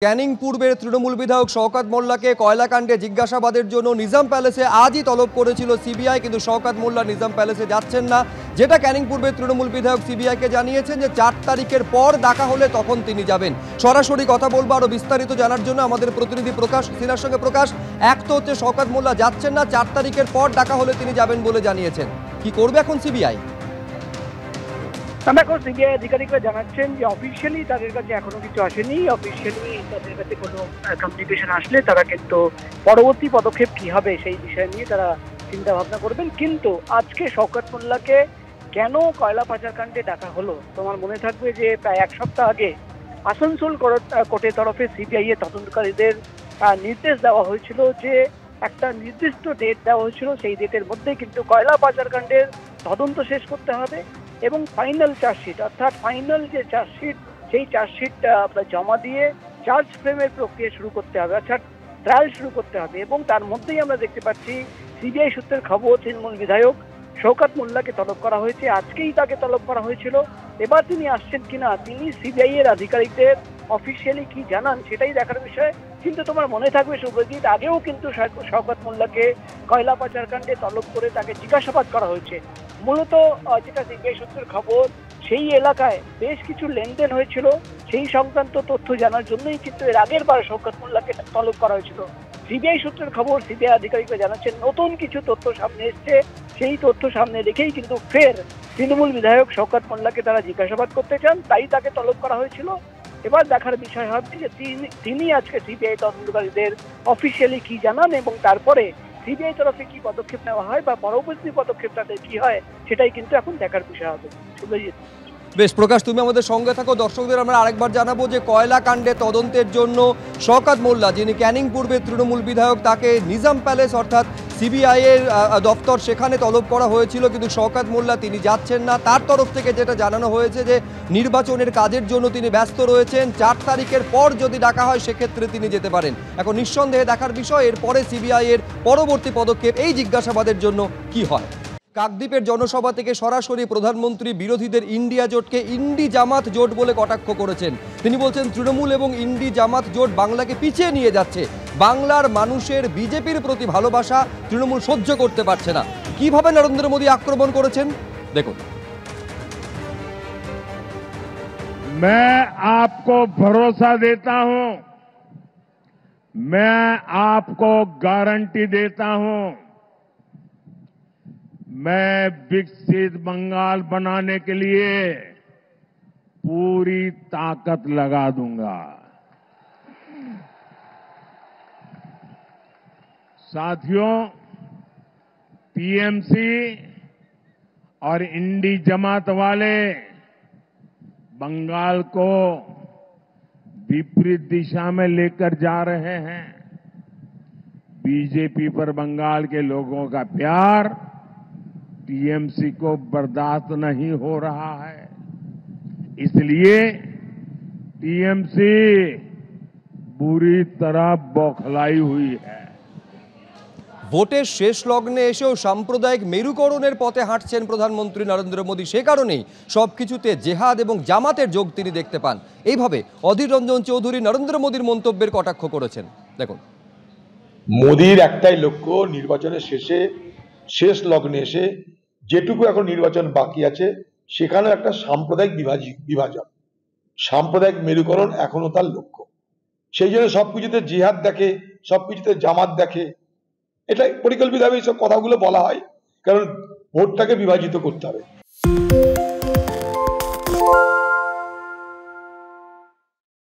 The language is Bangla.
ক্যানিং পূর্বের তৃণমূল বিধায়ক শওকত মোল্লাকে কয়লাকাণ্ডে জিজ্ঞাসাবাদের জন্য নিজাম প্যালেসে আজই তলব করেছিল সিবিআই, কিন্তু শওকত মোল্লা নিজাম প্যালেসে যাচ্ছেন না। যেটা ক্যানিং পূর্বের তৃণমূল বিধায়ক সিবিআইকে জানিয়েছেন যে 4 তারিখের পর ডাকা হলে তখন তিনি যাবেন। সরাসরি কথা বলবো আরো বিস্তারিত জানার জন্য আমাদের প্রতিনিধি প্রকাশ সিনহার সঙ্গে। প্রকাশ, এক তো হচ্ছে শওকত মোল্লা যাচ্ছেন না, 4 তারিখের পর ডাকা হলে তিনি যাবেন বলে জানিয়েছেন, কি করবে এখন সিবিআই? এখন সিবিআই আধিকারিকরা জানাচ্ছেন যে অফিসিয়ালি তাদের কাছে এখনো কিছু আসেনি। অফিসিয়ালি তাদের কাছে কোনো কমিউনিকেশন আসলে তারা কিন্তু পরবর্তী পদক্ষেপ কি হবে সেই বিষয় নিয়ে তারা চিন্তা ভাবনা করবেন। কিন্তু আজকে শওকত মোল্লাকে কেন কয়লা পাচারকাণ্ডে ডাকা হলো? তোমার মনে থাকবে যে প্রায় 1 সপ্তাহ আগে আসানসোল কোর্টের তরফে সিবিআই এর তদন্তকারীদের নির্দেশ দেওয়া হয়েছিল যে একটা নির্দিষ্ট ডেট দেওয়া হয়েছিল, সেই ডেটের মধ্যে কিন্তু কয়লা পাচারকাণ্ডের তদন্ত শেষ করতে হবে এবং ফাইনাল চার্জশিট অর্থাৎ ফাইনাল যে চার্জশিট সেই চার্জশিটটা জমা দিয়ে চার্জ ফ্রেমের প্রক্রিয়া শুরু করতে হবে, অর্থাৎ ট্রায়াল শুরু করতে হবে। এবং তার মধ্যেই আমরা দেখতে পাচ্ছি সিবিআই সূত্রের খবর তৃণমূল বিধায়ক শওকত মোল্লাকে তলব করা হয়েছে। আজকেই তাকে তলব করা হয়েছিল। এবার তিনি আসছেন কিনা, তিনি সিবিআই এর আধিকারিকদের অফিসিয়ালি কি জানান সেটাই দেখার বিষয়। কিন্তু তোমার মনে থাকবে শুভজিৎ, আগেও কিন্তু শওকত মোল্লাকে কয়লা পাচারকাণ্ডে তলব করে তাকে জিজ্ঞাসাবাদ করা হয়েছে। মূলত যেটা সিবিআই সূত্রের খবর, সেই এলাকায় বেশ কিছু লেনদেন হয়েছিল, সেই সংক্রান্ত তথ্য জানার জন্যই কিন্তু এর আগের বার শওকত মোল্লাকে তলব করা হয়েছিল। সিবিআই সূত্রের খবর, সিবিআই আধিকারিকরা জানাচ্ছেন নতুন কিছু তথ্য সামনে এসছে, সেই তথ্য সামনে রেখেই কিন্তু ফের তৃণমূল বিধায়ক শওকত মোল্লাকে তারা জিজ্ঞাসাবাদ করতে চান, তাই তাকে তলব করা হয়েছিল। এবার দেখার বিষয় হবে যে তিনি আজকে সিবিআই তদন্তকারীদের অফিসিয়ালি কি জানান এবং তারপরে সিবিআই তরফে কি পদক্ষেপ নেওয়া হয় বা পরবর্তী পদক্ষেপ তাদের কি হয় সেটাই কিন্তু এখন দেখার বিষয় হবে। বেশ প্রকাশ, তুমি আমাদের সঙ্গে থাকো। দর্শকদের আমরা আরেকবার জানাবো যে কয়লা কাণ্ডে তদন্তের জন্য শওকত মোল্লা, যিনি ক্যানিং পূর্বের তৃণমূল বিধায়ক, তাকে নিজাম প্যালেস অর্থাৎ সিবিআই এর দফতর সেখানে তলব করা হয়েছিল, কিন্তু শওকত মোল্লা তিনি যাচ্ছেন না। তার তরফ থেকে যেটা জানানো হয়েছে যে নির্বাচনের কাজের জন্য তিনি ব্যস্ত রয়েছেন, 4 তারিখের পর যদি ডাকা হয় সেক্ষেত্রে তিনি যেতে পারেন। এখন নিঃসন্দেহে দেখার বিষয় এরপরে সিবিআই এর পরবর্তী পদক্ষেপ এই জিজ্ঞাসাবাদের জন্য কি হয়। কাকদ্বীপের জনসভা থেকে সরাসরি প্রধানমন্ত্রী বিরোধীদের ইন্ডিয়া জোটকে ইন্ডি জামাত জোট বলে কটাক্ষ করেছেন। তিনি বলছেন তৃণমূল এবং ইন্ডি জামাত জোট বাংলাকে পিছিয়ে নিয়ে যাচ্ছে। বাংলার মানুষের বিজেপির প্রতি ভালোবাসা তৃণমূল সহ্য করতে পারছে না। কিভাবে নরেন্দ্র মোদী আক্রমণ করেছেন দেখুন। मैं आपको भरोसा देता हूं, मैं आपको गारंटी देता हूं, मैं विकसित बंगाल बनाने के लिए पूरी ताकत लगा दूंगा। साथियों, टीएमसी और इंडी जमात वाले बंगाल को विपरीत दिशा में लेकर जा रहे हैं। बीजेपी पर बंगाल के लोगों का प्यार टीएमसी को बर्दाश्त नहीं हो रहा है, इसलिए टीएमसी बुरी तरह बौखलाई हुई है। ভোটের শেষ লগ্নে এসেও সাম্প্রদায়িক মেরুকরণের পথে হাঁটছেন প্রধানমন্ত্রী নরেন্দ্র মোদী। সে কারণেই সবকিছুতে জেহাদ এবং জামাতের যোগ তিনি দেখতে পান। এইভাবে অধীর রঞ্জন চৌধুরী নরেন্দ্র মোদীর মন্তব্যের কটাক্ষ করেছেন দেখুন। মোদীর একটাই লক্ষ্য, নির্বাচনের শেষ লগ্নে এসে যেটুকু এখন নির্বাচন বাকি আছে সেখানে একটা সাম্প্রদায়িক বিভাজন, সাম্প্রদায়িক মেরুকরণ এখনো তার লক্ষ্য। সেই জন্য সবকিছুতে জিহাদ দেখে, সবকিছুতে জামাত দেখে। এটা পরিকল্পিতভাবে এইসব কথাগুলো বলা হয়, কারণ ভোটটাকে বিভাজিত করতে হবে।